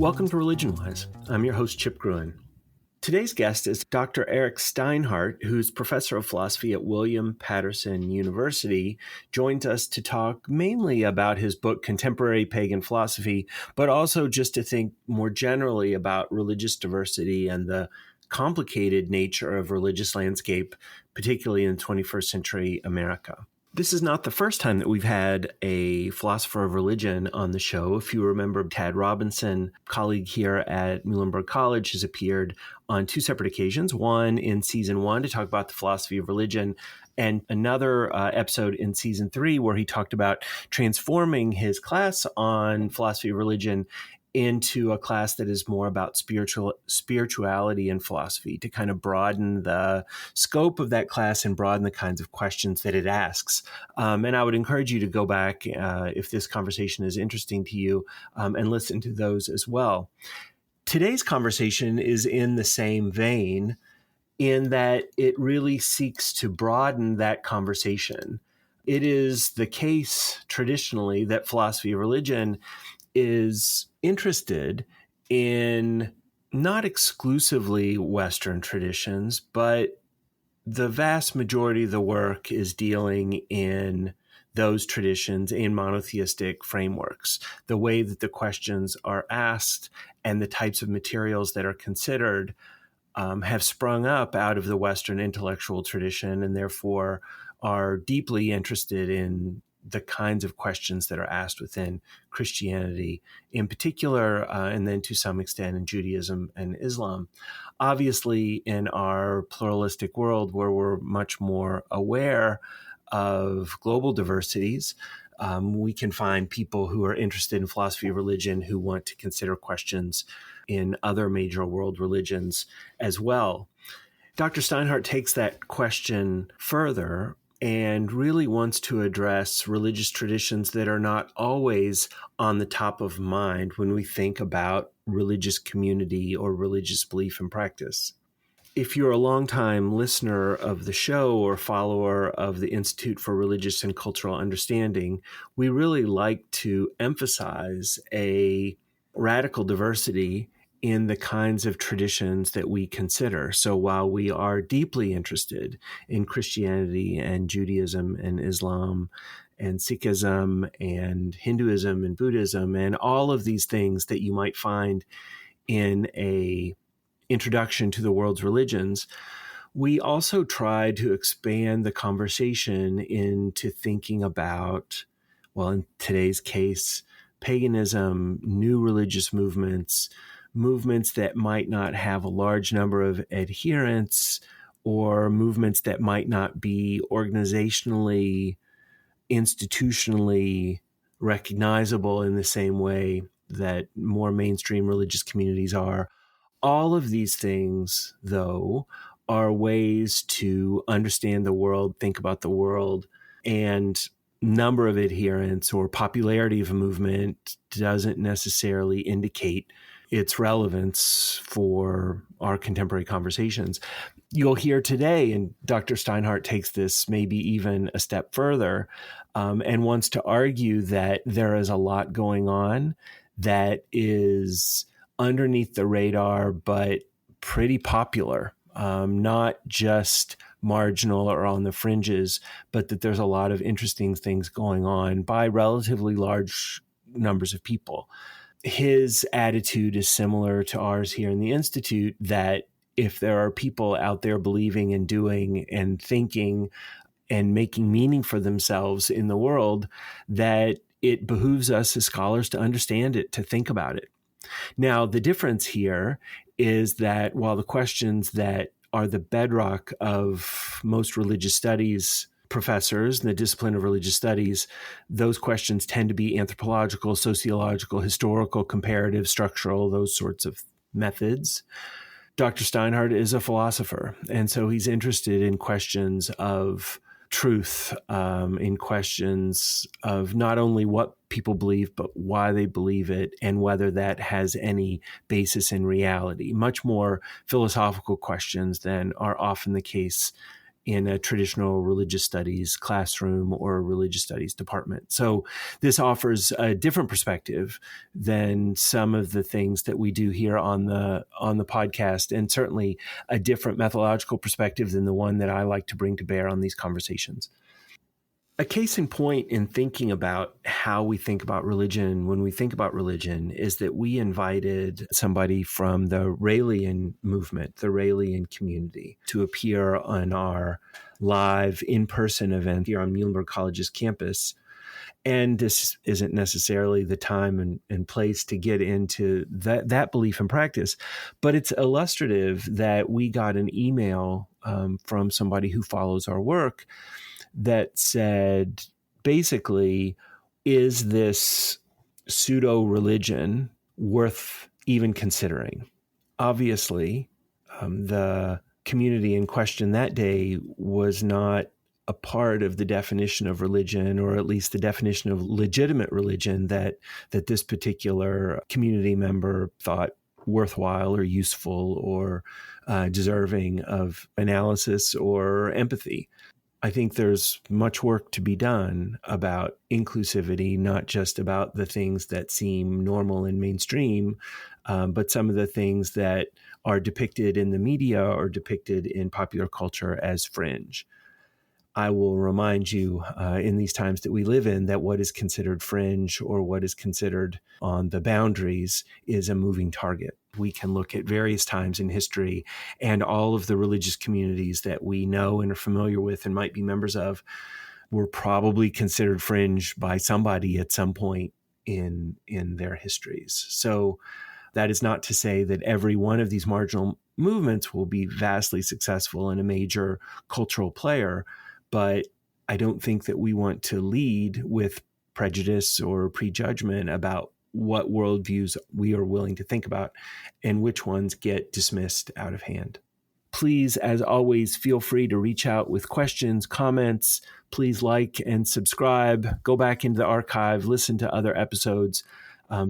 Welcome to ReligionWise. I'm your host, Chip Gruen. Today's guest is Dr. Eric Steinhart, who's professor of philosophy at William Patterson University, joins us to talk mainly about his book, Contemporary Pagan Philosophy, but also just to think more generally about religious diversity and the complicated nature of religious landscape, particularly in 21st century America. This is not the first time that we've had a philosopher of religion on the show. If you remember, Tad Robinson, colleague here at Muhlenberg College, has appeared on two separate occasions, one in season 1 to talk about the philosophy of religion, and another episode in season 3 where he talked about transforming his class on philosophy of religion into a class that is more about spirituality and philosophy, to kind of broaden the scope of that class and broaden the kinds of questions that it asks. And I would encourage you to go back, if this conversation is interesting to you, and listen to those as well. Today's conversation is in the same vein in that it really seeks to broaden that conversation. It is the case traditionally that philosophy of religion is interested in not exclusively Western traditions, but the vast majority of the work is dealing in those traditions in monotheistic frameworks. The way that the questions are asked and the types of materials that are considered have sprung up out of the Western intellectual tradition, and therefore are deeply interested in the kinds of questions that are asked within Christianity in particular, and then to some extent in Judaism and Islam. Obviously, in our pluralistic world where we're much more aware of global diversities, we can find people who are interested in philosophy of religion who want to consider questions in other major world religions as well. Dr. Steinhart takes that question further and really wants to address religious traditions that are not always on the top of mind when we think about religious community or religious belief and practice. If you're a longtime listener of the show or follower of the Institute for Religious and Cultural Understanding, we really like to emphasize a radical diversity in the kinds of traditions that we consider. So while we are deeply interested in Christianity and Judaism and Islam and Sikhism and Hinduism and Buddhism and all of these things that you might find in a introduction to the world's religions, we also try to expand the conversation into thinking about, well, in today's case, paganism, new religious movements that might not have a large number of adherents, or movements that might not be organizationally, institutionally recognizable in the same way that more mainstream religious communities are. All of these things, though, are ways to understand the world, think about the world, and number of adherents or popularity of a movement doesn't necessarily indicate its relevance for our contemporary conversations. You'll hear today, and Dr. Steinhart takes this maybe even a step further, and wants to argue that there is a lot going on that is underneath the radar, but pretty popular, not just marginal or on the fringes, but that there's a lot of interesting things going on by relatively large numbers of people. His attitude is similar to ours here in the Institute, that if there are people out there believing and doing and thinking and making meaning for themselves in the world, that it behooves us as scholars to understand it, to think about it. Now, the difference here is that while the questions that are the bedrock of most religious studies professors in the discipline of religious studies, those questions tend to be anthropological, sociological, historical, comparative, structural, those sorts of methods. Dr. Steinhart is a philosopher, and so he's interested in questions of truth, in questions of not only what people believe, but why they believe it and whether that has any basis in reality. Much more philosophical questions than are often the case in a traditional religious studies classroom or a religious studies department. So this offers a different perspective than some of the things that we do here on the podcast, and certainly a different methodological perspective than the one that I like to bring to bear on these conversations. A case in point in thinking about how we think about religion when we think about religion is that we invited somebody from the Raelian movement, the Raelian community, to appear on our live in-person event here on Muhlenberg College's campus. And this isn't necessarily the time and place to get into that belief and practice, but it's illustrative that we got an email from somebody who follows our work that said, basically, is this pseudo religion worth even considering? Obviously, the community in question that day was not a part of the definition of religion, or at least the definition of legitimate religion that this particular community member thought worthwhile or useful or deserving of analysis or empathy. I think there's much work to be done about inclusivity, not just about the things that seem normal and mainstream, but some of the things that are depicted in the media or depicted in popular culture as fringe. I will remind you in these times that we live in that what is considered fringe or what is considered on the boundaries is a moving target. We can look at various times in history, and all of the religious communities that we know and are familiar with and might be members of were probably considered fringe by somebody at some point in their histories. So that is not to say that every one of these marginal movements will be vastly successful and a major cultural player, but I don't think that we want to lead with prejudice or prejudgment about what worldviews we are willing to think about and which ones get dismissed out of hand. Please, as always, feel free to reach out with questions, comments. Please like and subscribe. Go back into the archive, listen to other episodes,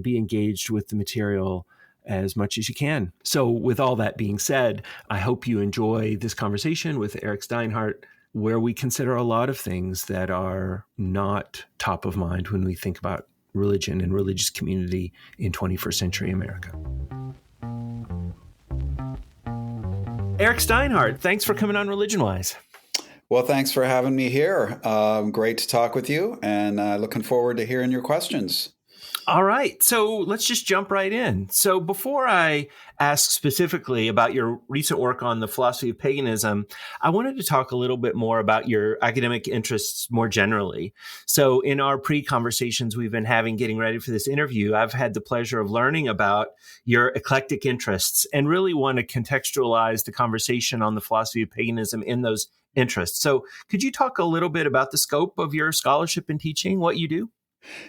be engaged with the material as much as you can. So with all that being said, I hope you enjoy this conversation with Eric Steinhart, where we consider a lot of things that are not top of mind when we think about religion and religious community in 21st century America. Eric Steinhart, thanks for coming on ReligionWise. Well, thanks for having me here. Great to talk with you, and looking forward to hearing your questions. All right. So let's just jump right in. So before I ask specifically about your recent work on the philosophy of paganism, I wanted to talk a little bit more about your academic interests more generally. So in our pre-conversations we've been having getting ready for this interview, I've had the pleasure of learning about your eclectic interests and really want to contextualize the conversation on the philosophy of paganism in those interests. So could you talk a little bit about the scope of your scholarship and teaching, what you do?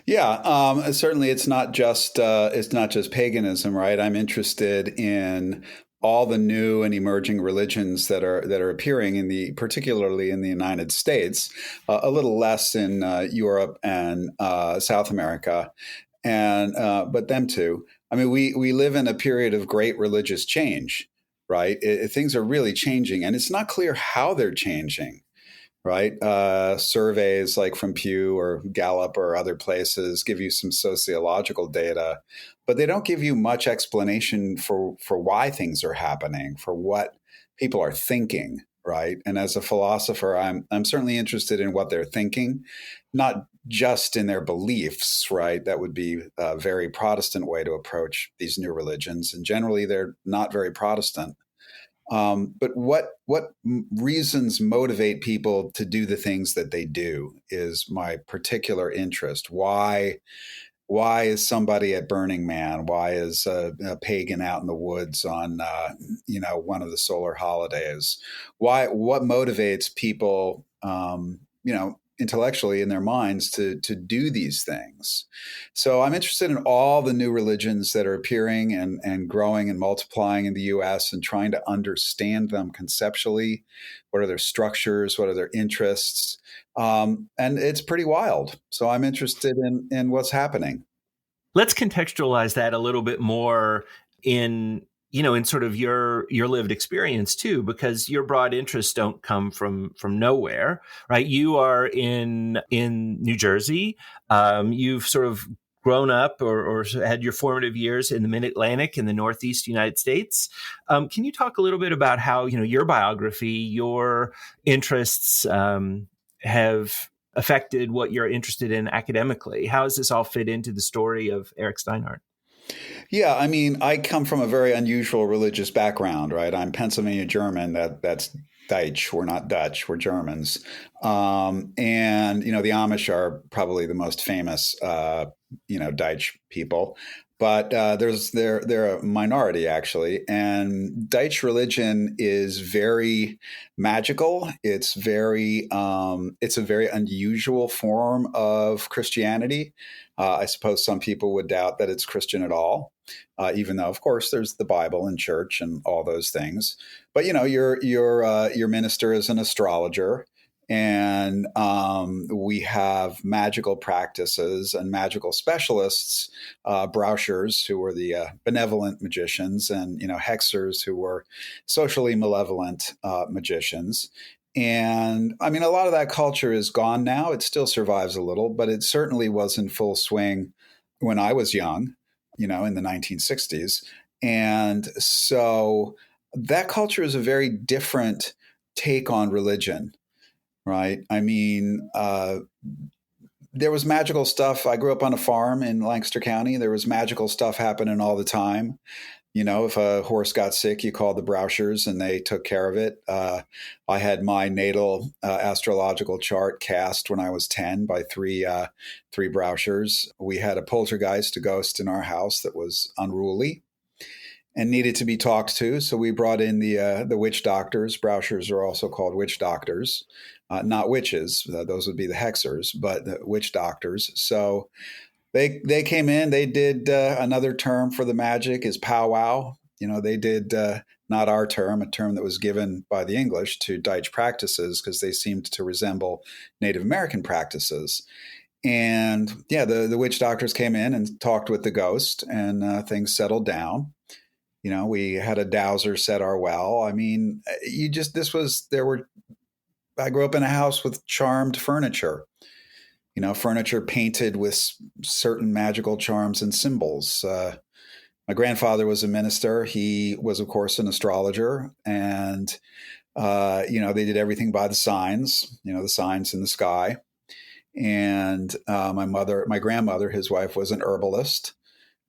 Yeah, certainly it's not just paganism, right? I'm interested in all the new and emerging religions that are appearing particularly in the United States, a little less in Europe and South America, and but them too. I mean, we live in a period of great religious change, right? Things are really changing, and it's not clear how they're changing. Right. Surveys like from Pew or Gallup or other places give you some sociological data, but they don't give you much explanation for why things are happening, for what people are thinking. Right. And as a philosopher, I'm certainly interested in what they're thinking, not just in their beliefs. Right. That would be a very Protestant way to approach these new religions. And generally, they're not very Protestant. But what reasons motivate people to do the things that they do is my particular interest. Why is somebody at Burning Man? Why is a pagan out in the woods on one of the solar holidays? What motivates people intellectually in their minds to do these things? So I'm interested in all the new religions that are appearing and growing and multiplying in the US and trying to understand them conceptually. What are their structures? What are their interests? And it's pretty wild. So I'm interested in what's happening. Let's contextualize that a little bit more in in sort of your lived experience too, because your broad interests don't come from nowhere, right? You are in New Jersey. You've sort of grown up or had your formative years in the Mid-Atlantic in the Northeast United States. Can you talk a little bit about how, your biography, your interests have affected what you're interested in academically? How does this all fit into the story of Eric Steinhart? Yeah, I mean, I come from a very unusual religious background, right? I'm Pennsylvania German. That's Deutsch. We're not Dutch. We're Germans. And the Amish are probably the most famous, Deutsch people. But they're a minority actually, and Deutsch religion is very magical. It's it's a very unusual form of Christianity. I suppose some people would doubt that it's Christian at all, even though, of course, there's the Bible and church and all those things. But your minister is an astrologer, and we have magical practices and magical specialists, browshers who were the benevolent magicians, and hexers who were socially malevolent magicians. And I mean, a lot of that culture is gone now. It still survives a little, but it certainly was in full swing when I was young, in the 1960s. And so that culture is a very different take on religion, right? I mean, there was magical stuff. I grew up on a farm in Lancaster County. There was magical stuff happening all the time. If a horse got sick, you called the Browshers and they took care of it. I had my natal astrological chart cast when I was 10 by three Browshers. We had a poltergeist, a ghost in our house that was unruly and needed to be talked to. So we brought in the witch doctors. Browshers are also called witch doctors, not witches. Those would be the hexers, but the witch doctors. So they came in. They did another term for the magic is powwow. They did not our term, a term that was given by the English to Deutsch practices because they seemed to resemble Native American practices. And yeah, the witch doctors came in and talked with the ghost, and things settled down. We had a dowser set our well. I mean, I grew up in a house with charmed furniture. Furniture painted with certain magical charms and symbols. My grandfather was a minister. He was, of course, an astrologer. And, they did everything by the signs, the signs in the sky. And my grandmother, his wife, was an herbalist.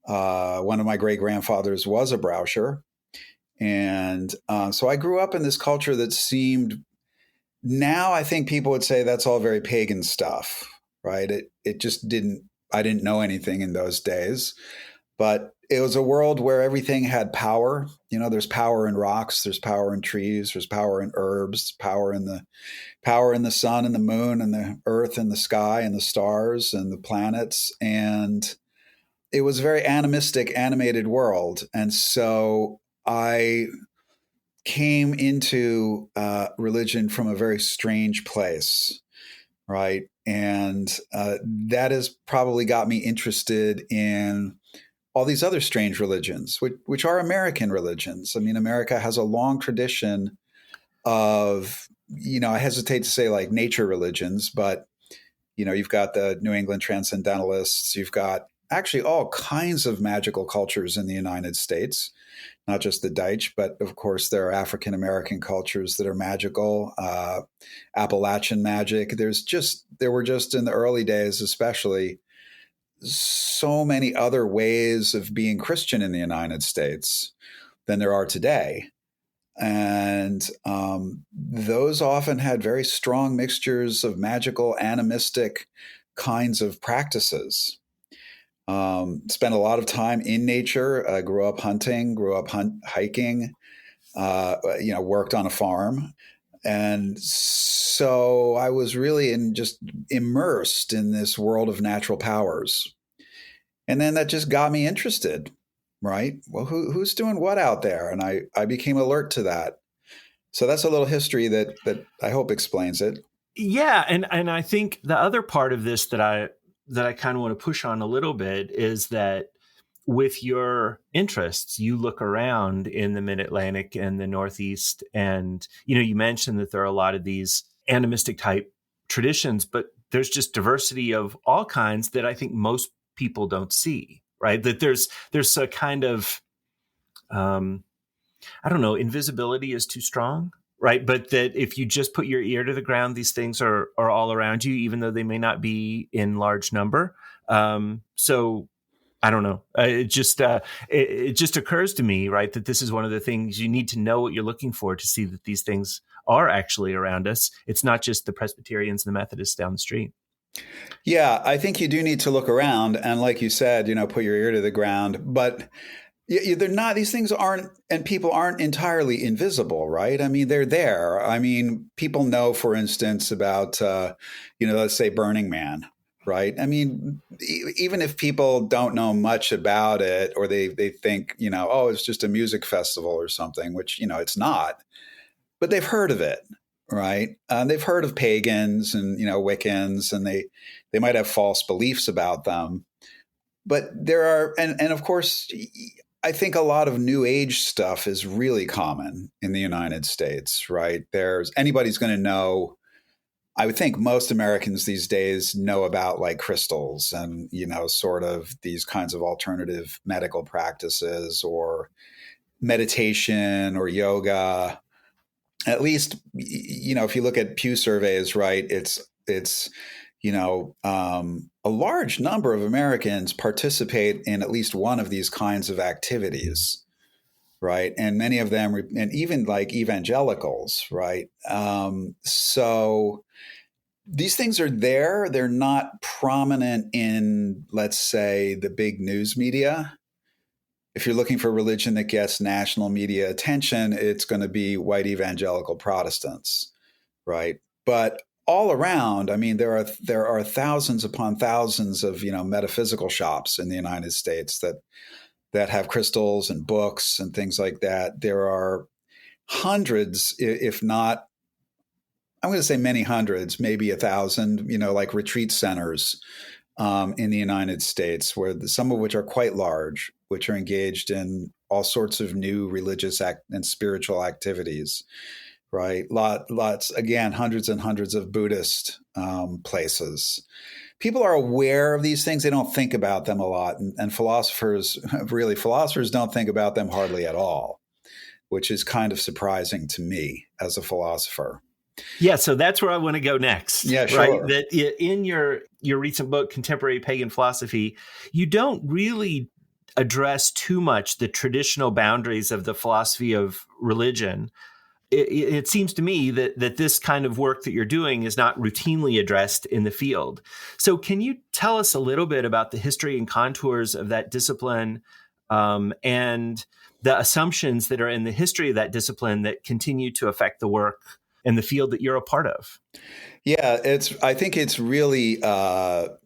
One of my great-grandfathers was a Browsher. And so I grew up in this culture that seemed, now I think people would say that's all very pagan stuff. Right. It just I didn't know anything in those days, but it was a world where everything had power. There's power in rocks, there's power in trees, there's power in herbs, power in the sun and the moon and the earth and the sky and the stars and the planets. And it was a very animistic, animated world. And so I came into religion from a very strange place. Right. And that has probably got me interested in all these other strange religions, which are American religions. I mean, America has a long tradition of, I hesitate to say like nature religions, but, you've got the New England transcendentalists. You've got actually all kinds of magical cultures in the United States. Not just the Deutsch, but of course there are African American cultures that are magical, Appalachian magic. There were just in the early days, especially, so many other ways of being Christian in the United States than there are today. And those often had very strong mixtures of magical, animistic kinds of practices. Spent a lot of time in nature. Grew up hunting, hiking, worked on a farm. And so I was really just immersed in this world of natural powers. And then that just got me interested, right? Well, who's doing what out there? And I became alert to that. So that's a little history that I hope explains it. Yeah. And I think the other part of this that I kind of want to push on a little bit is that with your interests, you look around in the Mid-Atlantic and the Northeast, and you mentioned that there are a lot of these animistic type traditions, but there's just diversity of all kinds that I think most people don't see, right? That there's a kind of I don't know, invisibility is too strong, right? But that if you just put your ear to the ground, these things are all around you, even though they may not be in large number. So I don't know. It just occurs to me, right, that this is one of the things you need to know what you're looking for to see that these things are actually around us. It's not just the Presbyterians and the Methodists down the street. Yeah, I think you do need to look around and, like you said, put your ear to the ground. But they're not, these things aren't, and people aren't entirely invisible, right? I mean, they're there. I mean, people know, for instance, about, let's say Burning Man, right? I mean, even if people don't know much about it, or they think, oh, it's just a music festival or something, which, it's not, but they've heard of it, right? They've heard of pagans and, Wiccans, and they might have false beliefs about them. But there are, and of course, I think a lot of New Age stuff is really common in the United States, right? Anybody's going to know. I would think most Americans these days know about like crystals and, sort of these kinds of alternative medical practices or meditation or yoga. At least, if you look at Pew surveys, right, it's a large number of Americans participate in at least one of these kinds of activities, right? And many of them, and even like evangelicals, right? So these things are there. They're not prominent in, let's say, the big news media. If you're looking for religion that gets national media attention, it's going to be white evangelical Protestants, right? But all around, I mean, there are thousands upon thousands of metaphysical shops in the United States that have crystals and books and things like that. There are hundreds, if not, I'm going to say many hundreds, maybe 1,000, like retreat centers in the United States, where some of which are quite large, which are engaged in all sorts of new religious and spiritual activities. Right. Lots, again, hundreds and hundreds of Buddhist places. People are aware of these things. They don't think about them a lot. And philosophers don't think about them hardly at all, which is kind of surprising to me as a philosopher. Yeah, so that's where I want to go next. Yeah, sure. Right? That in your recent book, Contemporary Pagan Philosophy, you don't really address too much the traditional boundaries of the philosophy of religion. It seems to me that this kind of work that you're doing is not routinely addressed in the field. So can you tell us a little bit about the history and contours of that discipline and the assumptions that are in the history of that discipline that continue to affect the work and the field that you're a part of? Yeah, I think it's really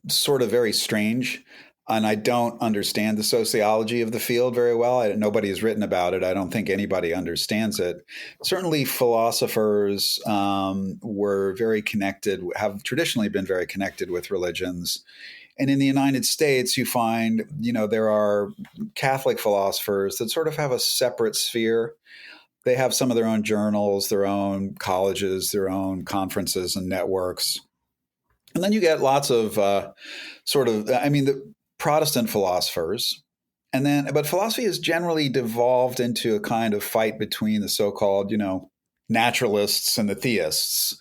sort of very strange. And I don't understand the sociology of the field very well. Nobody has written about it. I don't think anybody understands it. Certainly, philosophers were very connected, have traditionally been very connected with religions. And in the United States, you find, there are Catholic philosophers that sort of have a separate sphere. They have some of their own journals, their own colleges, their own conferences and networks. And then you get lots of the Protestant philosophers. But philosophy has generally devolved into a kind of fight between the so-called, naturalists and the theists,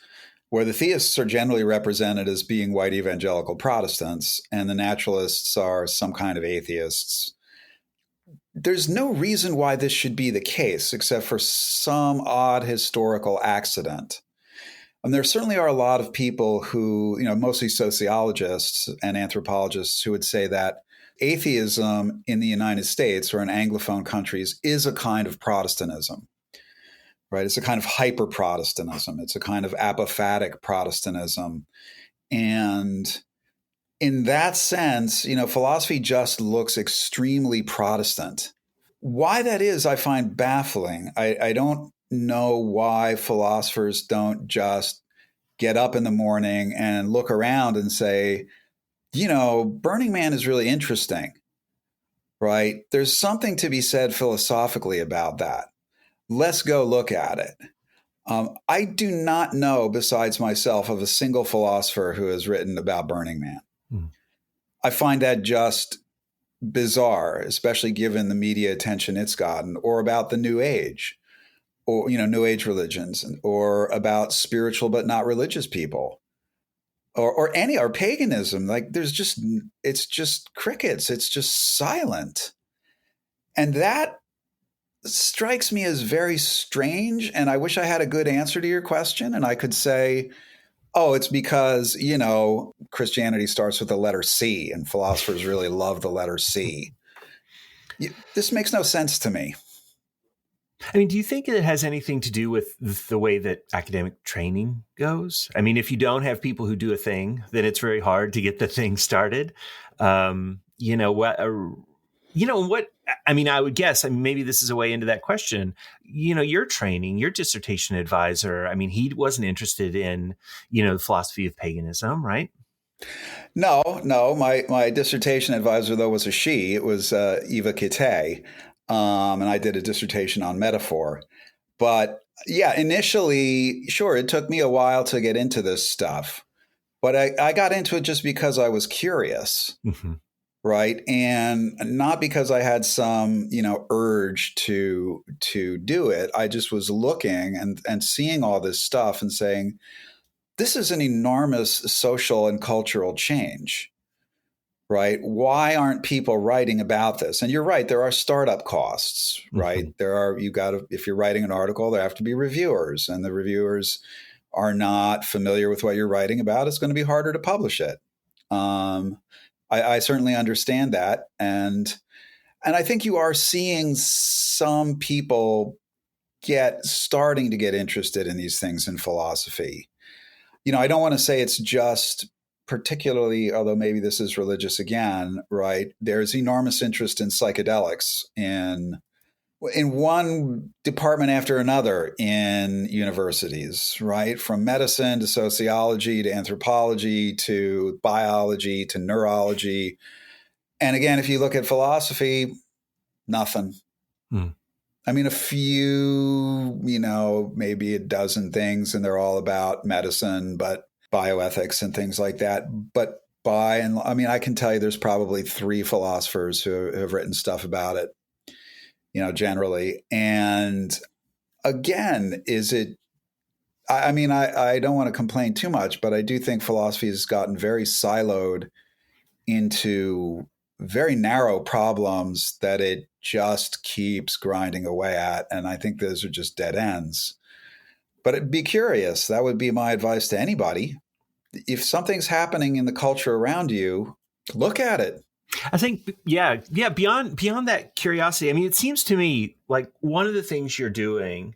where the theists are generally represented as being white evangelical Protestants, and the naturalists are some kind of atheists. There's no reason why this should be the case, except for some odd historical accident. And there certainly are a lot of people who, mostly sociologists and anthropologists, who would say that atheism in the United States or in Anglophone countries is a kind of Protestantism, right? It's a kind of hyper-Protestantism. It's a kind of apophatic Protestantism. And in that sense, philosophy just looks extremely Protestant. Why that is, I find baffling. I don't know why philosophers don't just get up in the morning and look around and say, Burning Man is really interesting. right? There's something to be said philosophically about that. Let's go look at it. I do not know, besides myself, of a single philosopher who has written about Burning Man. Mm. I find that just bizarre, especially given the media attention it's gotten, or about the New Age, or New Age religions, or about spiritual but not religious people, or paganism. Like it's just crickets. It's just silent, and that strikes me as very strange. And I wish I had a good answer to your question, and I could say, oh, it's because, Christianity starts with the letter C and philosophers really love the letter C. This makes no sense to me. I mean, do you think it has anything to do with the way that academic training goes? I mean, if you don't have people who do a thing, then it's very hard to get the thing started. What, I mean, I would guess, maybe this is a way into that question. Your training, your dissertation advisor, I mean, he wasn't interested in, the philosophy of paganism, right? No. My dissertation advisor, though, was a she. It was Eva Kittay. And I did a dissertation on metaphor. But yeah, initially, sure, it took me a while to get into this stuff. But I got into it just because I was curious. Mm-hmm. Right. And not because I had some, urge to do it. I just was looking and seeing all this stuff and saying, this is an enormous social and cultural change. Right. Why aren't people writing about this? And you're right. There are startup costs, right? Mm-hmm. If you're writing an article, there have to be reviewers, and the reviewers are not familiar with what you're writing about. It's going to be harder to publish it. I certainly understand that. And I think you are seeing some people starting to get interested in these things in philosophy. I don't want to say it's just particularly, although maybe this is religious again, right? There's enormous interest in psychedelics in one department after another in universities, right? From medicine to sociology to anthropology to biology to neurology. And again, if you look at philosophy, nothing. I mean, a few, maybe a dozen things, and they're all about medicine, but bioethics and things like that. But I can tell you there's probably 3 philosophers who have written stuff about it, generally. And again, I don't want to complain too much, but I do think philosophy has gotten very siloed into very narrow problems that it just keeps grinding away at. And I think those are just dead ends. But be curious. That would be my advice to anybody. If something's happening in the culture around you, look at it. I think, yeah. Beyond that curiosity, I mean, it seems to me like one of the things you're doing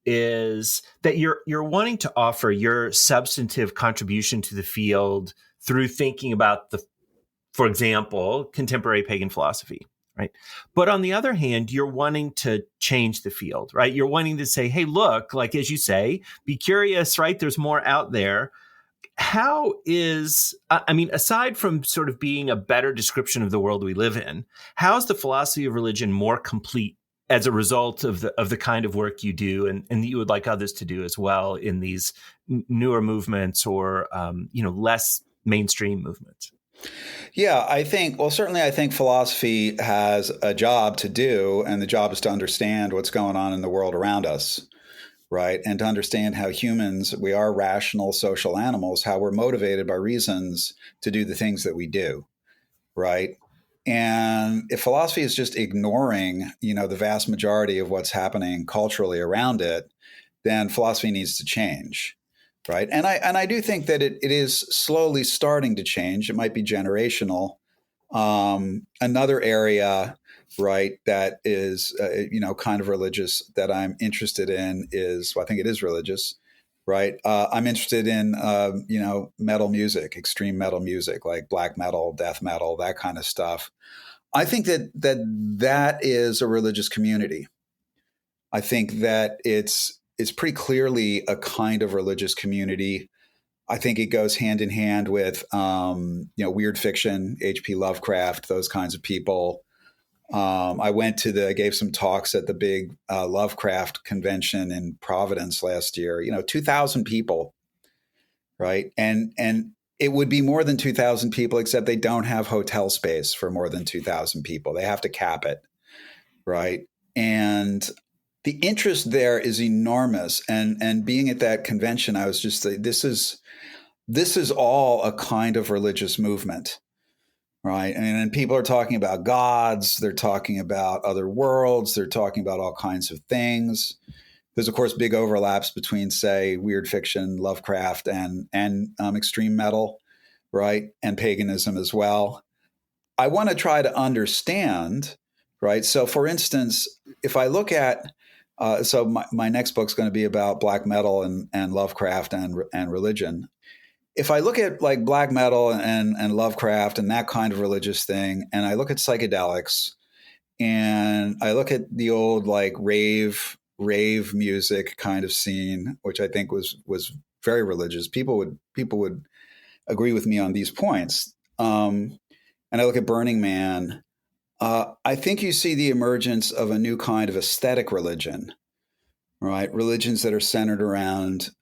is that you're wanting to offer your substantive contribution to the field through thinking about for example, contemporary pagan philosophy, right? But on the other hand, you're wanting to change the field, right? You're wanting to say, hey, look, like as you say, be curious, right? There's more out there. How is, aside from sort of being a better description of the world we live in, how is the philosophy of religion more complete as a result of the kind of work you do and that you would like others to do as well in these newer movements or, less mainstream movements? Yeah, I think philosophy has a job to do, and the job is to understand what's going on in the world around us. Right. And to understand how we are rational social animals, how we're motivated by reasons to do the things that we do. Right. And if philosophy is just ignoring, the vast majority of what's happening culturally around it, then philosophy needs to change. Right. And I do think that it is slowly starting to change. It might be generational. Another area, right, that is, kind of religious that I'm interested in I think it is religious, right? I'm interested in, metal music, extreme metal music, like black metal, death metal, that kind of stuff. I think that is a religious community. I think that it's pretty clearly a kind of religious community. I think it goes hand in hand with, weird fiction, H.P. Lovecraft, those kinds of people. I gave some talks at the big Lovecraft convention in Providence last year. 2,000 people, right? And it would be more than 2,000 people, except they don't have hotel space for more than 2,000 people. They have to cap it, right? And the interest there is enormous. And being at that convention, I was just this is all a kind of religious movement, right? And people are talking about gods, they're talking about other worlds, they're talking about all kinds of things. There's, of course, big overlaps between, say, weird fiction, Lovecraft, and extreme metal, right? And paganism as well. I want to try to understand, right? So, for instance, if I look at, my next book's going to be about black metal and Lovecraft and religion. If I look at like black metal and Lovecraft and that kind of religious thing, and I look at psychedelics, and I look at the old like rave music kind of scene, which I think was very religious. People would agree with me on these points. And I look at Burning Man. I think you see the emergence of a new kind of aesthetic religion, right? Religions that are centered around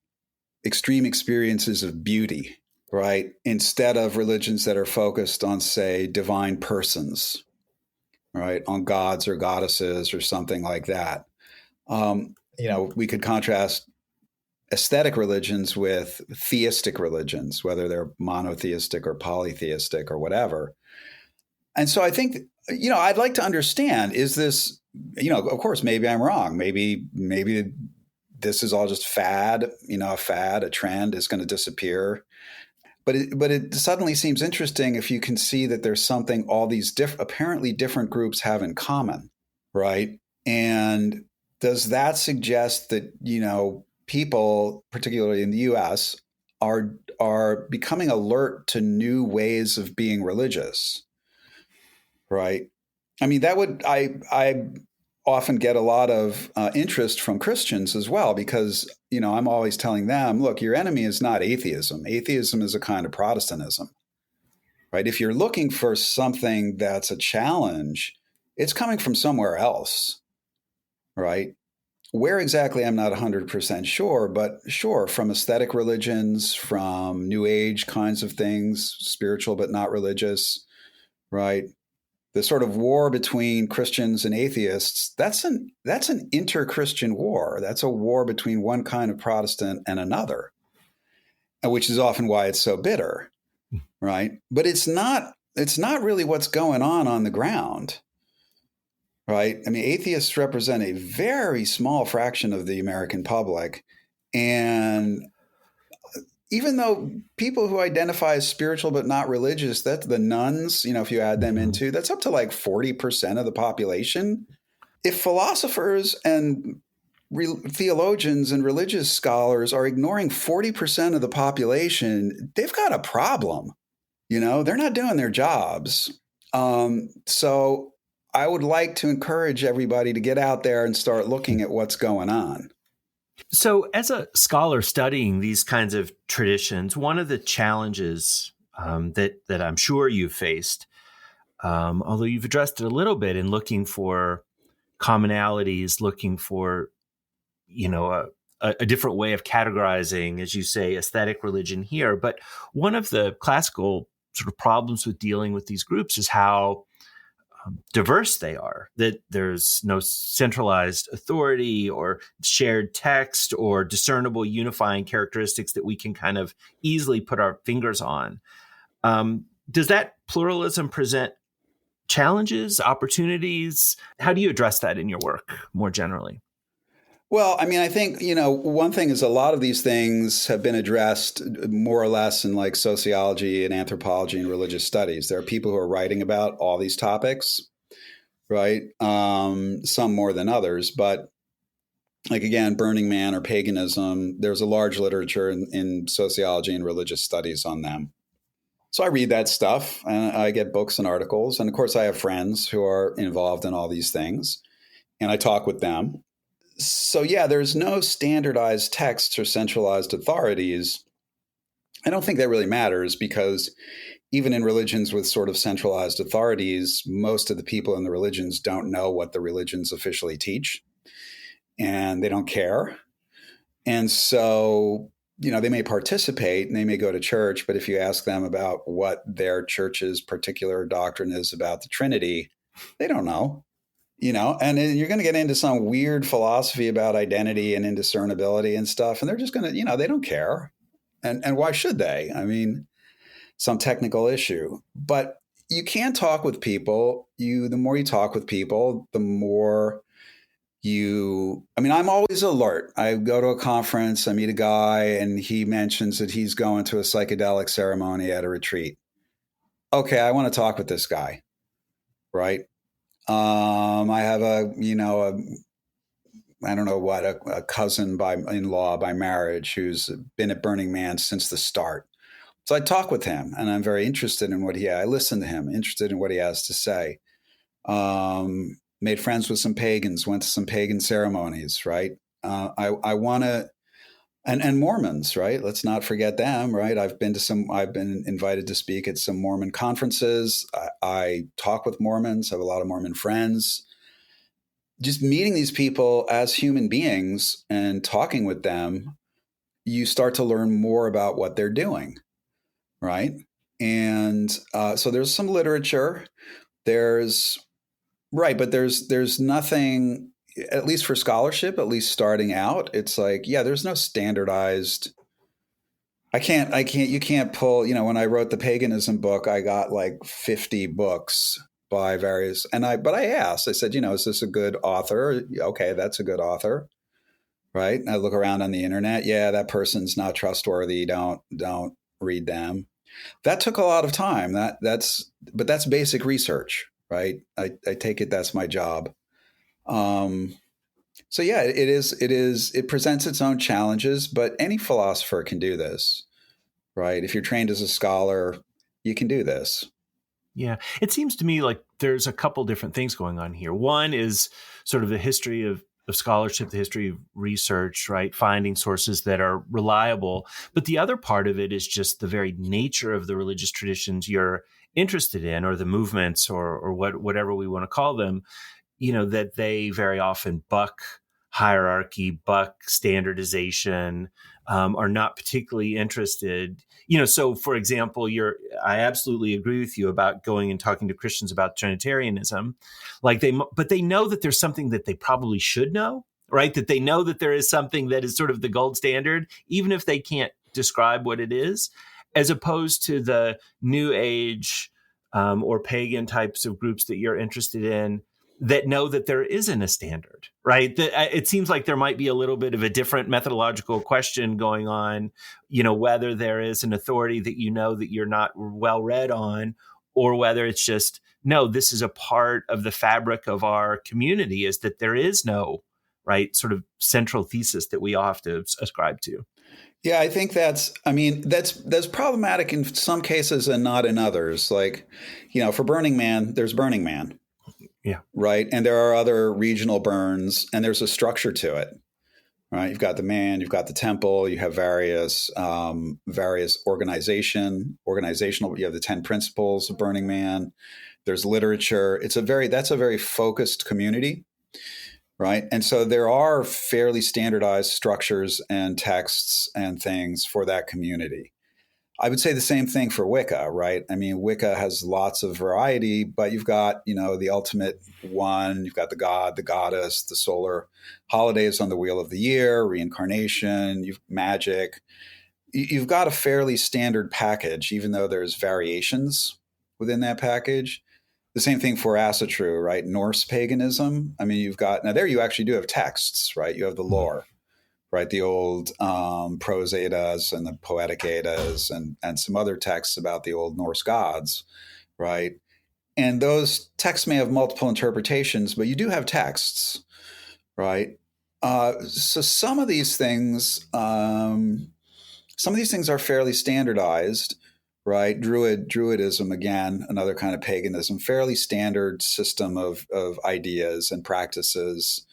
extreme experiences of beauty, right? Instead of religions that are focused on, say, divine persons, right? On gods or goddesses or something like that. We could contrast aesthetic religions with theistic religions, whether they're monotheistic or polytheistic or whatever. And so I think, I'd like to understand, is this, of course, maybe I'm wrong. Maybe this is all just fad, a trend is going to disappear. But it suddenly seems interesting if you can see that there's something all these apparently different groups have in common, right? And does that suggest that, people, particularly in the US, are becoming alert to new ways of being religious, right? I mean, I often get a lot of interest from Christians as well, because, I'm always telling them, look, your enemy is not atheism. Atheism is a kind of Protestantism, right? If you're looking for something that's a challenge, it's coming from somewhere else, right? Where exactly, I'm not 100% sure, but sure, from aesthetic religions, from New Age kinds of things, spiritual but not religious, right? The sort of war between Christians and atheists, that's an inter-Christian war. That's a war between one kind of Protestant and another, which is often why it's so bitter, right? But it's not really what's going on the ground. Right? I mean, atheists represent a very small fraction of the American public. And even though people who identify as spiritual but not religious, that's the nuns, if you add them into, that's up to like 40% of the population. If philosophers and theologians and religious scholars are ignoring 40% of the population, they've got a problem. They're not doing their jobs. So I would like to encourage everybody to get out there and start looking at what's going on. So as a scholar studying these kinds of traditions, one of the challenges that I'm sure you've faced, although you've addressed it a little bit in looking for commonalities, looking for, a different way of categorizing, as you say, aesthetic religion here. But one of the classical sort of problems with dealing with these groups is how diverse they are, that there's no centralized authority or shared text or discernible unifying characteristics that we can kind of easily put our fingers on. Does that pluralism present challenges, opportunities? How do you address that in your work more generally? Well, I mean, I think, one thing is a lot of these things have been addressed more or less in like sociology and anthropology and religious studies. There are people who are writing about all these topics, right? Some more than others, but like, again, Burning Man or paganism, there's a large literature in sociology and religious studies on them. So I read that stuff and I get books and articles. And of course, I have friends who are involved in all these things and I talk with them. So yeah, there's no standardized texts or centralized authorities. I don't think that really matters because even in religions with sort of centralized authorities, most of the people in the religions don't know what the religions officially teach, and they don't care. And so, they may participate and they may go to church, but if you ask them about what their church's particular doctrine is about the Trinity, they don't know. And then you're going to get into some weird philosophy about identity and indiscernibility and stuff, and they're just going to, they don't care. And why should they? I mean, some technical issue. But you can talk with people. The more you talk with people, the more I'm always alert. I go to a conference, I meet a guy, and he mentions that he's going to a psychedelic ceremony at a retreat. Okay, I want to talk with this guy, right? I have a cousin in law by marriage who's been at Burning Man since the start. So I talk with him, and I'm very interested in I listen to him, interested in what he has to say. Made friends with some pagans, went to some pagan ceremonies, right? I want to, and Mormons, right? Let's not forget them, right? I've been invited to speak at some Mormon conferences. I talk with Mormons, I have a lot of Mormon friends. Just meeting these people as human beings and talking with them, you start to learn more about what they're doing, right? And so there's some literature. But there's nothing, at least for scholarship, at least starting out. It's like, there's no standardized. You can't pull. When I wrote the paganism book, I got like 50 books by various, but I asked. I said, is this a good author? Okay, that's a good author, right? And I look around on the internet. Yeah, that person's not trustworthy. Don't read them. That took a lot of time. But that's basic research, right? I take it that's my job. So yeah, it presents its own challenges, but any philosopher can do this, right? If you're trained as a scholar, you can do this. Yeah. It seems to me like there's a couple different things going on here. One is sort of the history of scholarship, the history of research, right? Finding sources that are reliable. But the other part of it is just the very nature of the religious traditions you're interested in, or the movements, or whatever we want to call them, that they very often buck hierarchy, buck standardization, are not particularly interested. So for example, I absolutely agree with you about going and talking to Christians about Trinitarianism. But they know that there's something that they probably should know, right? That they know that there is something that is sort of the gold standard, even if they can't describe what it is, as opposed to the New Age or pagan types of groups that you're interested in, that know that there isn't a standard, right? That it seems like there might be a little bit of a different methodological question going on, whether there is an authority that that you're not well read on, or whether it's just, no, this is a part of the fabric of our community, is that there is no, right, sort of central thesis that we all have to ascribe to. Yeah, I think that's problematic in some cases and not in others. Like, for Burning Man, there's Burning Man. Yeah. Right. And there are other regional burns, and there's a structure to it. Right. You've got the man, you've got the temple, you have various organizational. You have the 10 principles of Burning Man. There's literature. That's a very focused community. Right. And so there are fairly standardized structures and texts and things for that community. I would say the same thing for Wicca, right? I mean, Wicca has lots of variety, but you've got, the ultimate one, you've got the god, the goddess, the solar holidays on the wheel of the year, reincarnation, you've magic. You've got a fairly standard package, even though there's variations within that package. The same thing for Asatru, right? Norse paganism. I mean, now there you actually do have texts, right? You have the lore. Right, the old prose Eddas and the poetic Eddas and some other texts about the old Norse gods, right? And those texts may have multiple interpretations, but you do have texts, right? So some of these things are fairly standardized, right? Druidism, again, another kind of paganism, fairly standard system of ideas and practices.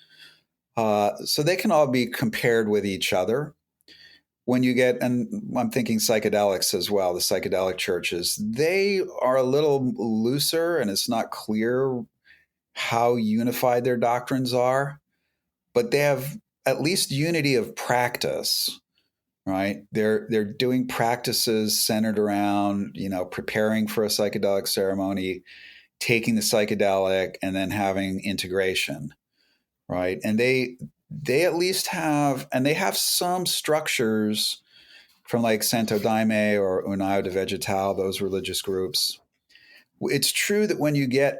So they can all be compared with each other. when you get, and I'm thinking psychedelics as well, the psychedelic churches, they are a little looser, and it's not clear how unified their doctrines are, but they have at least unity of practice, right? They're doing practices centered around, preparing for a psychedelic ceremony, taking the psychedelic, and then having integration, right? And they at least have, and they have some structures from like Santo Daime or União de Vegetal, those religious groups. It's true that when you get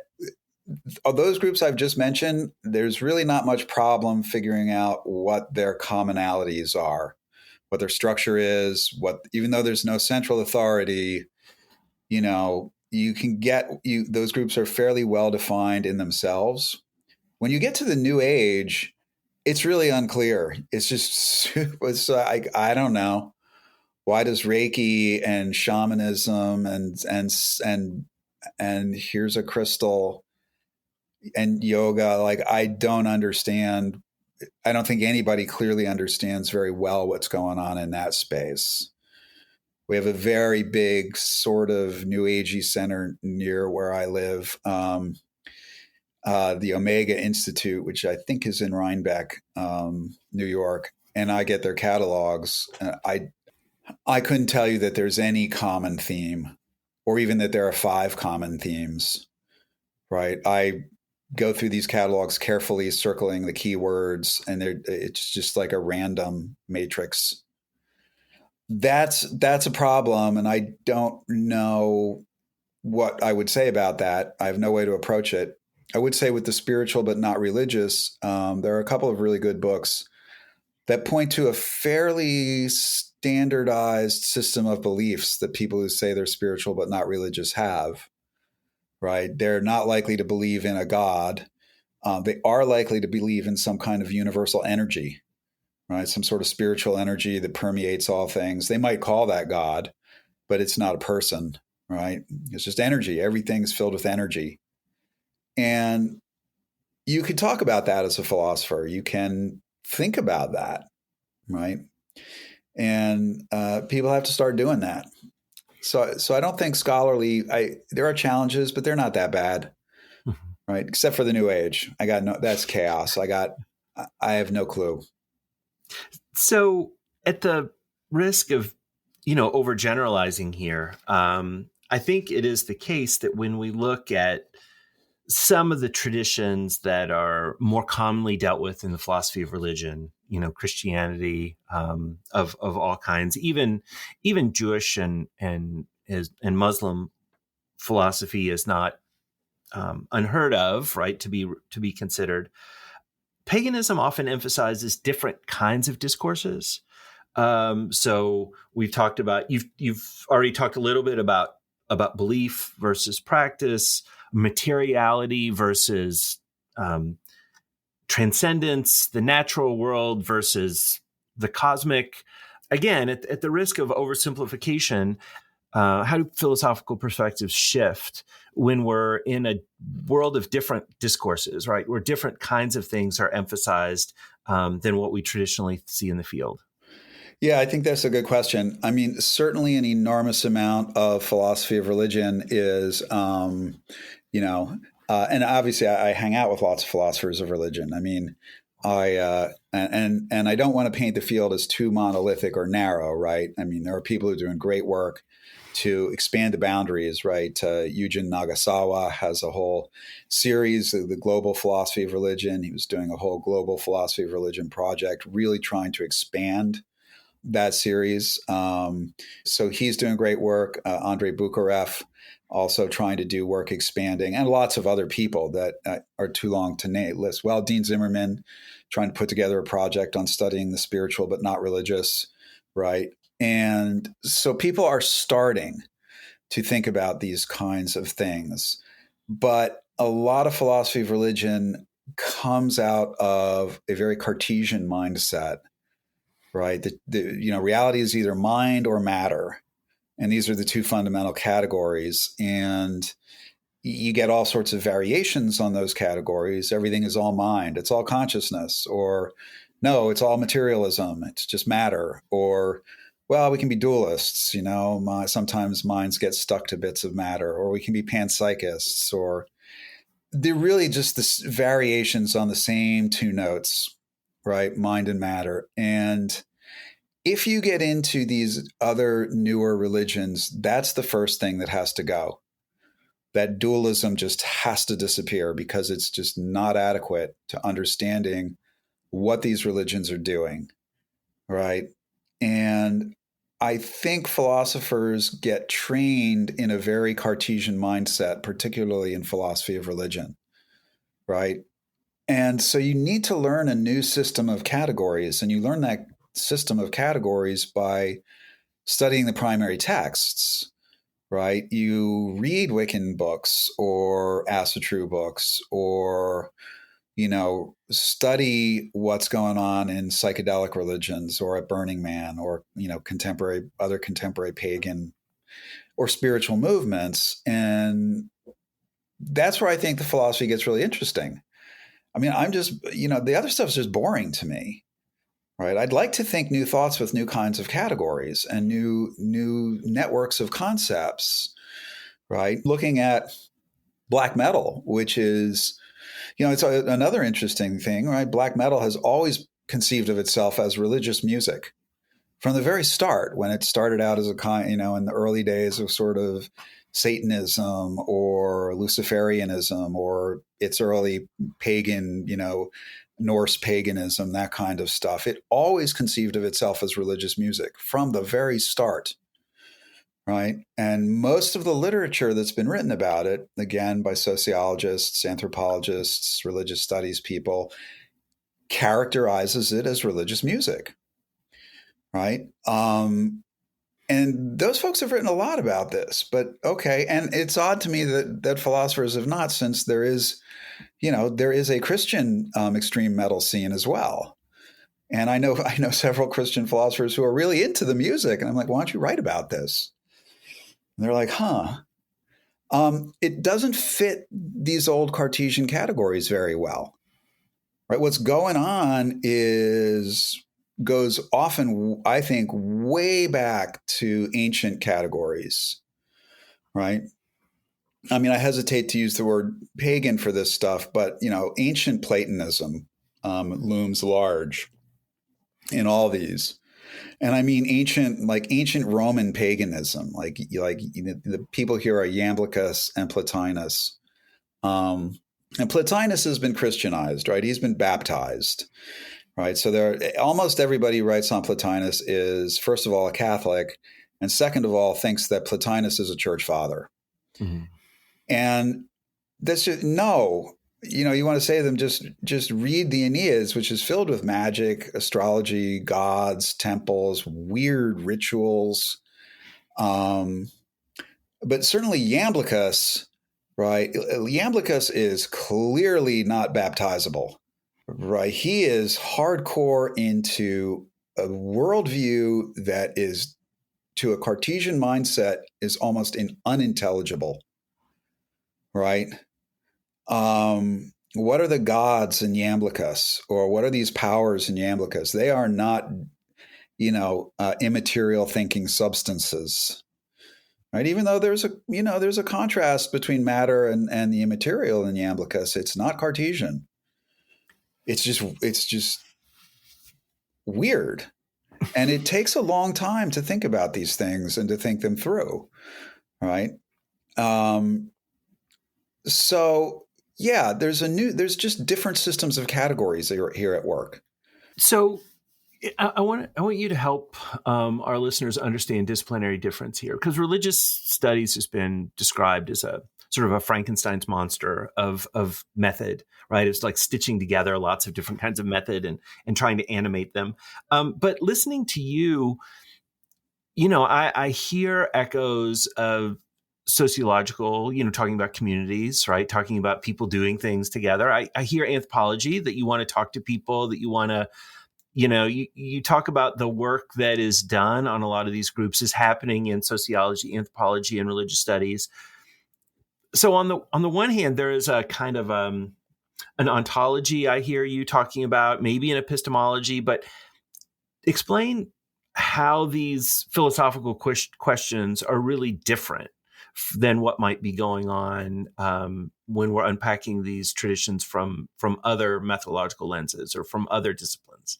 of those groups I've just mentioned, there's really not much problem figuring out what their commonalities are, what their structure is, even though there's no central authority, you can those groups are fairly well defined in themselves. When you get to the New Age, it's really unclear. It's just, I don't know. Why does Reiki and shamanism and here's a crystal and yoga, like I don't understand. I don't think anybody clearly understands very well what's going on in that space. We have a very big sort of New Agey center near where I live, the Omega Institute, which I think is in Rhinebeck, New York, and I get their catalogs. I couldn't tell you that there's any common theme, or even that there are 5 common themes, right? I go through these catalogs carefully, circling the keywords, and it's just like a random matrix. That's a problem, and I don't know what I would say about that. I have no way to approach it. I would say with the spiritual but not religious, there are a couple of really good books that point to a fairly standardized system of beliefs that people who say they're spiritual but not religious have. Right? They're not likely to believe in a God. They are likely to believe in some kind of universal energy, right? Some sort of spiritual energy that permeates all things. They might call that God, but it's not a person, right? It's just energy. Everything's filled with energy. And you could talk about that as a philosopher. You can think about that, right? And people have to start doing that. So I don't think scholarly. There are challenges, but they're not that bad, right? Except for the New Age. That's chaos. I have no clue. So, at the risk of, overgeneralizing here, I think it is the case that when we look at some of the traditions that are more commonly dealt with in the philosophy of religion, Christianity, of all kinds, even Jewish and Muslim philosophy is not unheard of, right? To be considered. Paganism often emphasizes different kinds of discourses. So we've talked about, you've already talked a little bit about belief versus practice, materiality versus transcendence, the natural world versus the cosmic. Again, at the risk of oversimplification, how do philosophical perspectives shift when we're in a world of different discourses, right? Where different kinds of things are emphasized than what we traditionally see in the field? Yeah, I think that's a good question. I mean, certainly an enormous amount of philosophy of religion is, and obviously I hang out with lots of philosophers of religion. I mean, and I don't want to paint the field as too monolithic or narrow, right? I mean, there are people who are doing great work to expand the boundaries, right? Yujin Nagasawa has a whole series, the Global Philosophy of Religion. He was doing a whole Global Philosophy of Religion project, really trying to expand that series. So he's doing great work. Andrei Bukharev also trying to do work expanding, and lots of other people that are too long to list. Well, Dean Zimmerman trying to put together a project on studying the spiritual but not religious, right? And so people are starting to think about these kinds of things. But a lot of philosophy of religion comes out of a very Cartesian mindset, right? Reality is either mind or matter. And these are the two fundamental categories. And you get all sorts of variations on those categories. Everything is all mind. It's all consciousness. Or No, it's all materialism. It's just matter. Or, well, we can be dualists. Sometimes minds get stuck to bits of matter, or we can be panpsychists, or they're really just variations on the same two notes, right? Mind and matter. And if you get into these other newer religions, that's the first thing that has to go. That dualism just has to disappear because it's just not adequate to understanding what these religions are doing, right? And I think philosophers get trained in a very Cartesian mindset, particularly in philosophy of religion, right? And so you need to learn a new system of categories, and you learn that system of categories by studying the primary texts, right? You read Wiccan books or Asatru books, or study what's going on in psychedelic religions or at Burning Man, or other contemporary pagan or spiritual movements. And that's where I think the philosophy gets really interesting. I mean, I'm just, the other stuff is just boring to me, right? I'd like to think new thoughts with new kinds of categories and new networks of concepts, right? Looking at black metal, which is, it's another interesting thing, right? Black metal has always conceived of itself as religious music from the very start, when it started out as a kind, in the early days of sort of Satanism or Luciferianism, or its early pagan, Norse paganism, that kind of stuff. It always conceived of itself as religious music from the very start, right? And most of the literature that's been written about it, again, by sociologists, anthropologists, religious studies people, characterizes it as religious music, right? And those folks have written a lot about this, but okay. And it's odd to me that philosophers have not, since there is a Christian extreme metal scene as well. And I know several Christian philosophers who are really into the music, and I'm like, why don't you write about this? And they're like, huh. It doesn't fit these old Cartesian categories very well, right? What's going on goes often, I think, way back to ancient categories, right? I mean, I hesitate to use the word pagan for this stuff, but ancient Platonism looms large in all these. And I mean ancient Roman paganism, the people here are Iamblichus and Plotinus. And Plotinus has been Christianized, right? He's been baptized, right? So almost everybody who writes on Plotinus is, first of all, a Catholic, and second of all, thinks that Plotinus is a church father. Mm-hmm. And that's just, no. You want to say to them, just read the Aeneas, which is filled with magic, astrology, gods, temples, weird rituals. But certainly Iamblichus, right? Iamblichus is clearly not baptizable, right? He is hardcore into a worldview that is, to a Cartesian mindset, is almost unintelligible, right? What are the gods in Iamblichus, or what are these powers in Iamblichus? They are not, immaterial thinking substances, right? Even though there's a contrast between matter and the immaterial in Iamblichus, it's not Cartesian. It's just weird, and it takes a long time to think about these things and to think them through, right? So. Yeah, there's just different systems of categories that are here at work. So I want you to help our listeners understand disciplinary difference here, because religious studies has been described as a sort of a Frankenstein's monster of method, right? It's like stitching together lots of different kinds of method and trying to animate them. But listening to you, I hear echoes of sociological, talking about communities, right? Talking about people doing things together. I hear anthropology, that you want to talk to people, that you want to, you talk about the work that is done on a lot of these groups is happening in sociology, anthropology, and religious studies. So on the one hand, there is a kind of an ontology I hear you talking about, maybe an epistemology, but explain how these philosophical questions are really different than what might be going on when we're unpacking these traditions from other methodological lenses or from other disciplines.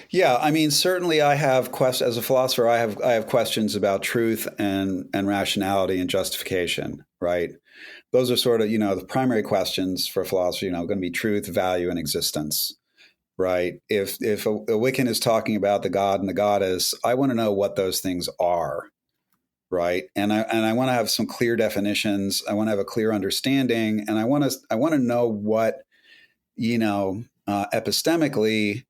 Yeah, I mean, certainly I have questions as a philosopher. I have questions about truth and rationality and justification, right? Those are sort of, the primary questions for philosophy, going to be truth, value, and existence, right? If a Wiccan is talking about the god and the goddess, I want to know what those things are, right? And I want to have some clear definitions. I want to have a clear understanding, and I want to know what, epistemically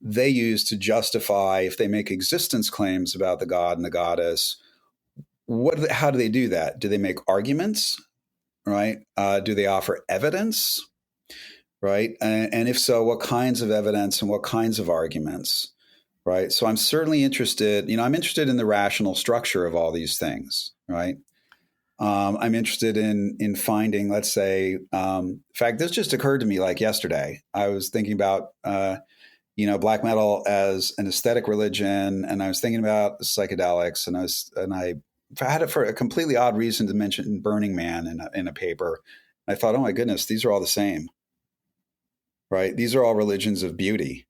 they use to justify if they make existence claims about the god and the goddess. How do they do that? Do they make arguments? Right? Do they offer evidence? Right? And if so, what kinds of evidence and what kinds of arguments? Right? So I'm certainly interested. I'm interested in the rational structure of all these things. Right? I'm interested in finding, let's say, in fact, this just occurred to me like yesterday. I was thinking about, black metal as an aesthetic religion, and I was thinking about psychedelics, and I had it for a completely odd reason to mention Burning Man in a paper. I thought, oh my goodness, these are all the same, right? These are all religions of beauty.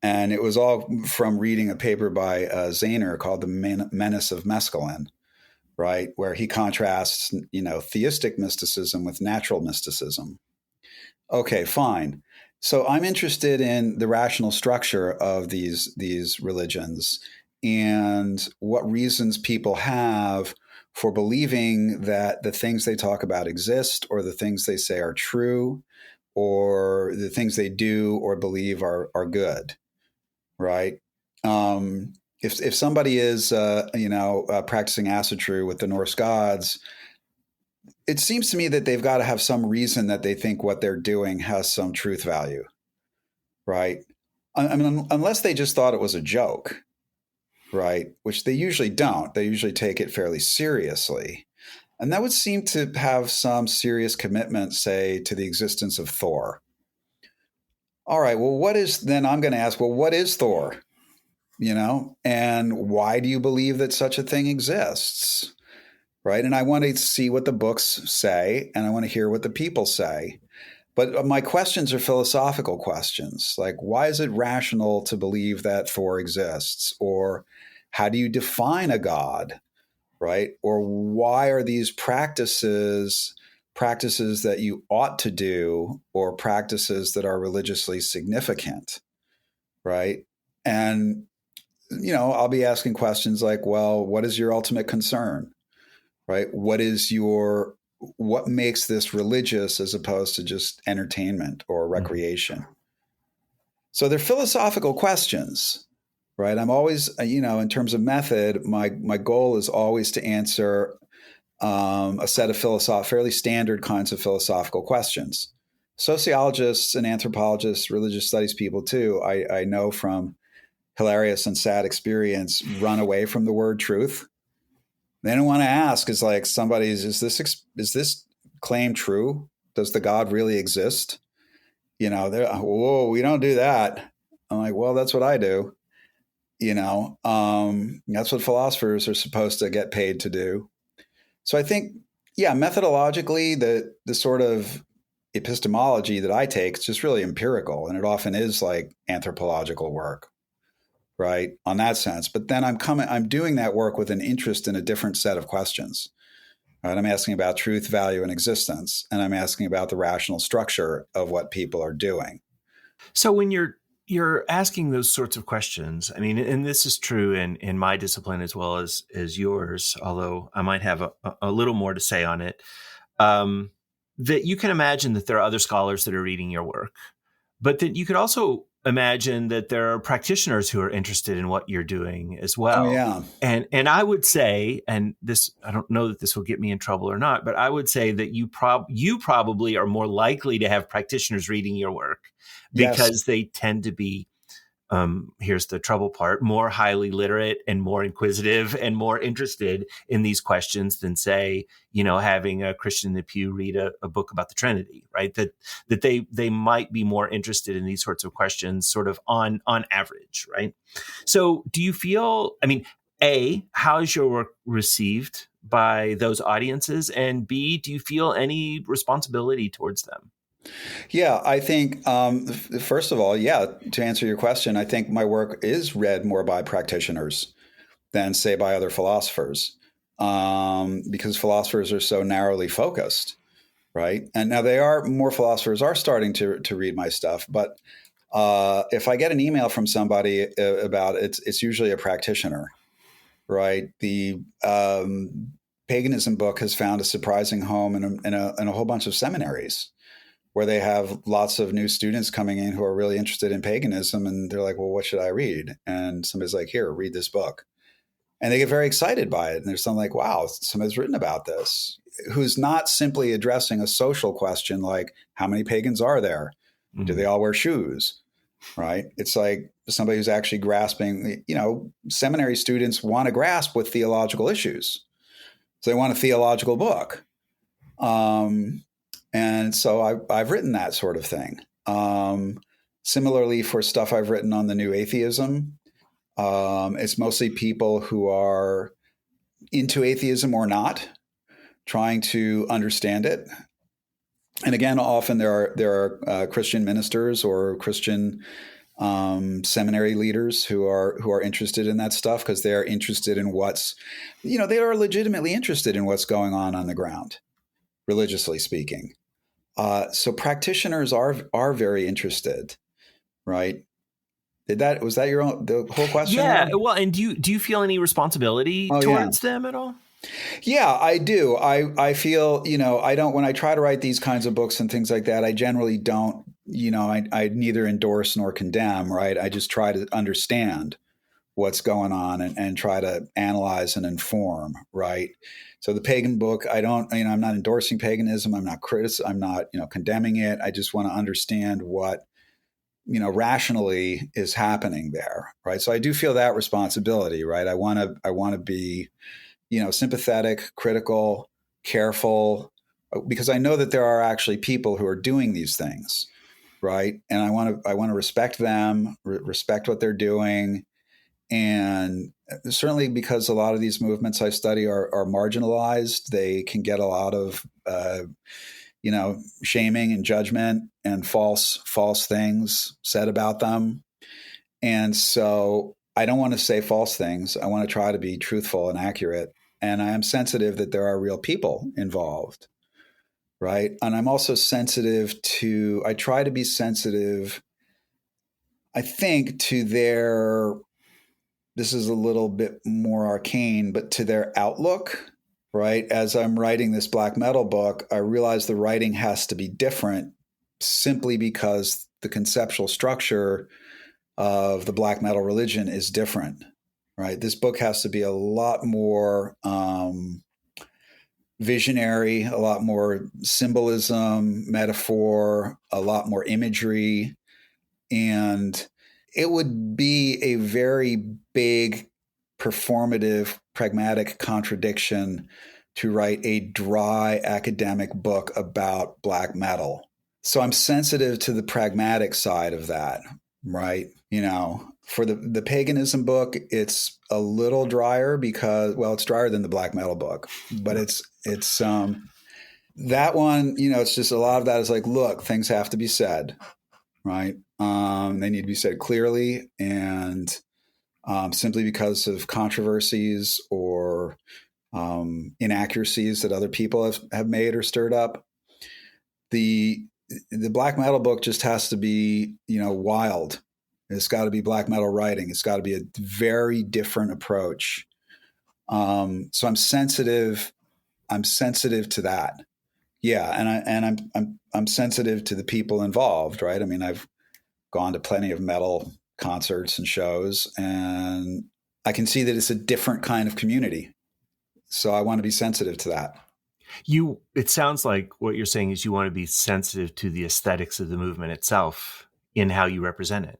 And it was all from reading a paper by Zahner called The Menace of Mescaline, right? Where he contrasts, theistic mysticism with natural mysticism. Okay, fine. So I'm interested in the rational structure of these religions and what reasons people have for believing that the things they talk about exist, or the things they say are true, or the things they do or believe are good, right? If somebody is practicing asatru with the Norse gods, it seems to me that they've got to have some reason that they think what they're doing has some truth value, right? I mean, unless they just thought it was a joke, right? Which they usually don't. They usually take it fairly seriously. And that would seem to have some serious commitment, say, to the existence of Thor. All right, well, then I'm going to ask, well, what is Thor? And why do you believe that such a thing exists? Right. And I want to see what the books say, and I want to hear what the people say. But my questions are philosophical questions, like, why is it rational to believe that Thor exists? Or how do you define a god? Right. Or why are these practices that you ought to do, or practices that are religiously significant? Right. And, I'll be asking questions like, well, what is your ultimate concern? Right? What makes this religious as opposed to just entertainment or recreation? So they're philosophical questions, right? I'm always, in terms of method, my goal is always to answer a set of fairly standard kinds of philosophical questions. Sociologists and anthropologists, religious studies people too, I know from hilarious and sad experience, run away from the word truth. They don't want to ask, is like is this claim true? Does the God really exist? Whoa, we don't do that. I'm like, well, that's what I do. That's what philosophers are supposed to get paid to do. So I think, methodologically, the sort of epistemology that I take is just really empirical, and it often is like anthropological work. Right, on that sense. But then I'm doing that work with an interest in a different set of questions. Right? I'm asking about truth, value, and existence, and I'm asking about the rational structure of what people are doing. So when you're asking those sorts of questions, I mean, and this is true in my discipline as well as yours, although I might have a little more to say on it, that you can imagine that there are other scholars that are reading your work, but that you could also imagine that there are practitioners who are interested in what you're doing as well. Oh, yeah. And I would say, and this, I don't know that this will get me in trouble or not, but I would say that you probably are more likely to have practitioners reading your work because they tend to be here's the trouble part, more highly literate and more inquisitive and more interested in these questions than, say, having a Christian in the pew read a book about the Trinity, right? That they might be more interested in these sorts of questions sort of on average, right? So do you feel, A, how is your work received by those audiences? And B, do you feel any responsibility towards them? Yeah, I think, first of all, to answer your question, I think my work is read more by practitioners than, say, by other philosophers, because philosophers are so narrowly focused, right? And now more philosophers are starting to read my stuff, but if I get an email from somebody about it, it's usually a practitioner, right? The paganism book has found a surprising home in a whole bunch of seminaries where they have lots of new students coming in who are really interested in paganism. And they're like, well, what should I read? And somebody's like, here, read this book. And they get very excited by it. And there's something like, wow, somebody's written about this, who's not simply addressing a social question like, how many pagans are there? Mm-hmm. Do they all wear shoes? Right? It's like somebody who's actually grasping, seminary students want to grasp with theological issues. So they want a theological book. And so I've written that sort of thing. Similarly, for stuff I've written on the new atheism, it's mostly people who are into atheism or not, trying to understand it. And again, often there are Christian ministers or Christian seminary leaders who are interested in that stuff because they are interested in they are legitimately interested in what's going on the ground, religiously speaking. So practitioners are very interested, right? Was that the whole question? Yeah. Well, and do you feel any responsibility towards them at all? Yeah, I do. I feel, I don't, when I try to write these kinds of books and things like that, I generally don't, I neither endorse nor condemn, right? I just try to understand what's going on and try to analyze and inform, right? So the pagan book, I'm not endorsing paganism. I'm not I'm not, condemning it. I just want to understand what, rationally is happening there, right? So I do feel that responsibility, right? I want to be, sympathetic, critical, careful, because I know that there are actually people who are doing these things, right? And I want to respect them, respect what they're doing. And certainly because a lot of these movements I study are marginalized, they can get a lot of, shaming and judgment and false things said about them. And so I don't want to say false things. I want to try to be truthful and accurate. And I am sensitive that there are real people involved, right? And I'm also I try to be sensitive, I think, to this is a little bit more arcane, but to their outlook, right? As I'm writing this black metal book, I realize the writing has to be different simply because the conceptual structure of the black metal religion is different, right? This book has to be a lot more visionary, a lot more symbolism, metaphor, a lot more imagery. And it would be a very big, performative, pragmatic contradiction to write a dry academic book about black metal. So I'm sensitive to the pragmatic side of that, right? For the paganism book, it's a little drier because, well, it's drier than the black metal book, but it's that one, it's just a lot of that is like, look, things have to be said, right? They need to be said clearly, and simply because of controversies or inaccuracies that other people have made or stirred up. The black metal book just has to be, wild. It's got to be black metal writing. It's got to be a very different approach. So I'm sensitive. I'm sensitive to that. Yeah, and I'm sensitive to the people involved, right? I mean, I've gone to plenty of metal concerts and shows, and I can see that it's a different kind of community. So I want to be sensitive to that. It sounds like what you're saying is you want to be sensitive to the aesthetics of the movement itself in how you represent it.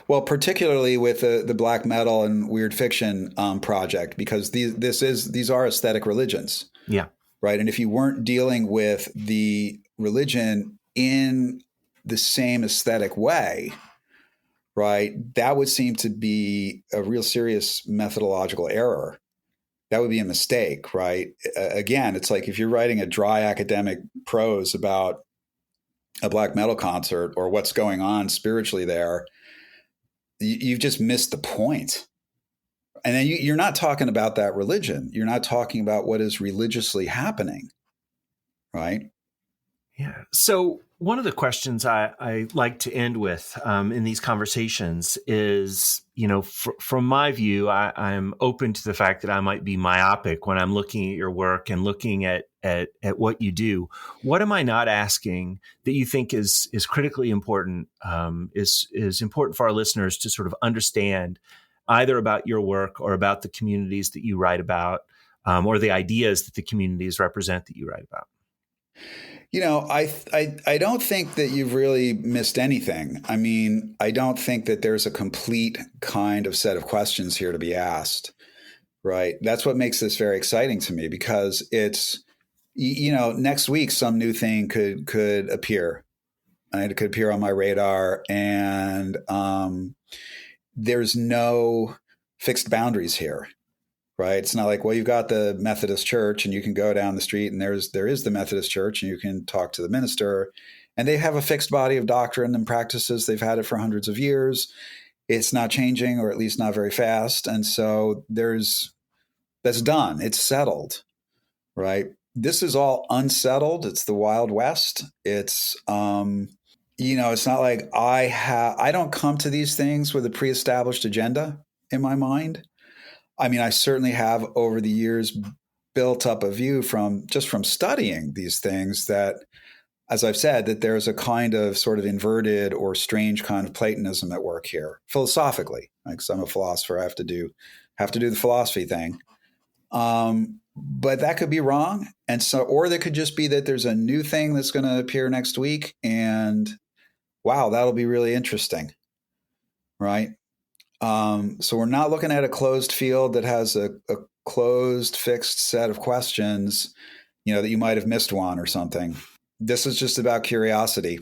Well, particularly with the black metal and weird fiction project, because these are aesthetic religions. Yeah. Right. And if you weren't dealing with the religion in the same aesthetic way, right, that would seem to be a real serious methodological error. That would be a mistake, right? Again, it's like if you're writing a dry academic prose about a black metal concert or what's going on spiritually there, you've just missed the point. And then you're not talking about that religion. You're not talking about what is religiously happening, right? Yeah. So one of the questions I like to end with in these conversations is, from my view, I'm open to the fact that I might be myopic when I'm looking at your work and looking at what you do. What am I not asking that you think is critically important, is important for our listeners to sort of understand, either about your work or about the communities that you write about, or the ideas that the communities represent that you write about? I don't think that you've really missed anything. I mean, I don't think that there's a complete kind of set of questions here to be asked, right? That's what makes this very exciting to me, because it's, next week some new thing could appear. And it could appear on my radar, and there's no fixed boundaries here. Right. It's not like, well, you've got the Methodist Church and you can go down the street and there is the Methodist Church and you can talk to the minister, and they have a fixed body of doctrine and practices. They've had it for hundreds of years. It's not changing, or at least not very fast. And so that's done. It's settled. Right. This is all unsettled. It's the Wild West. It's, it's not like I don't come to these things with a pre-established agenda in my mind. I mean, I certainly have over the years built up a view from studying these things that, as I've said, that there's a kind of sort of inverted or strange kind of Platonism at work here, philosophically. Because I'm a philosopher, I have to do the philosophy thing. But that could be wrong, and so, or there could just be that there's a new thing that's going to appear next week, and wow, that'll be really interesting, right? So we're not looking at a closed field that has a closed, fixed set of questions, that you might have missed one or something. This is just about curiosity.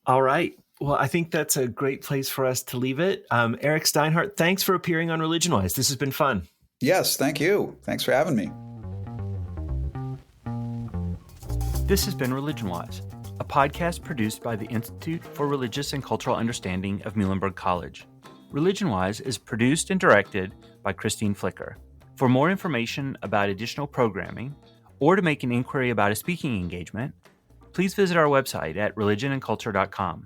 All right. Well, I think that's a great place for us to leave it. Eric Steinhart, thanks for appearing on ReligionWise. This has been fun. Yes, thank you. Thanks for having me. This has been ReligionWise, a podcast produced by the Institute for Religious and Cultural Understanding of Muhlenberg College. ReligionWise is produced and directed by Christine Flicker. For more information about additional programming, or to make an inquiry about a speaking engagement, please visit our website at religionandculture.com.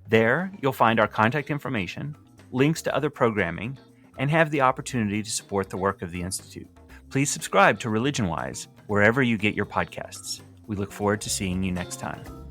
There, you'll find our contact information, links to other programming, and have the opportunity to support the work of the Institute. Please subscribe to ReligionWise wherever you get your podcasts. We look forward to seeing you next time.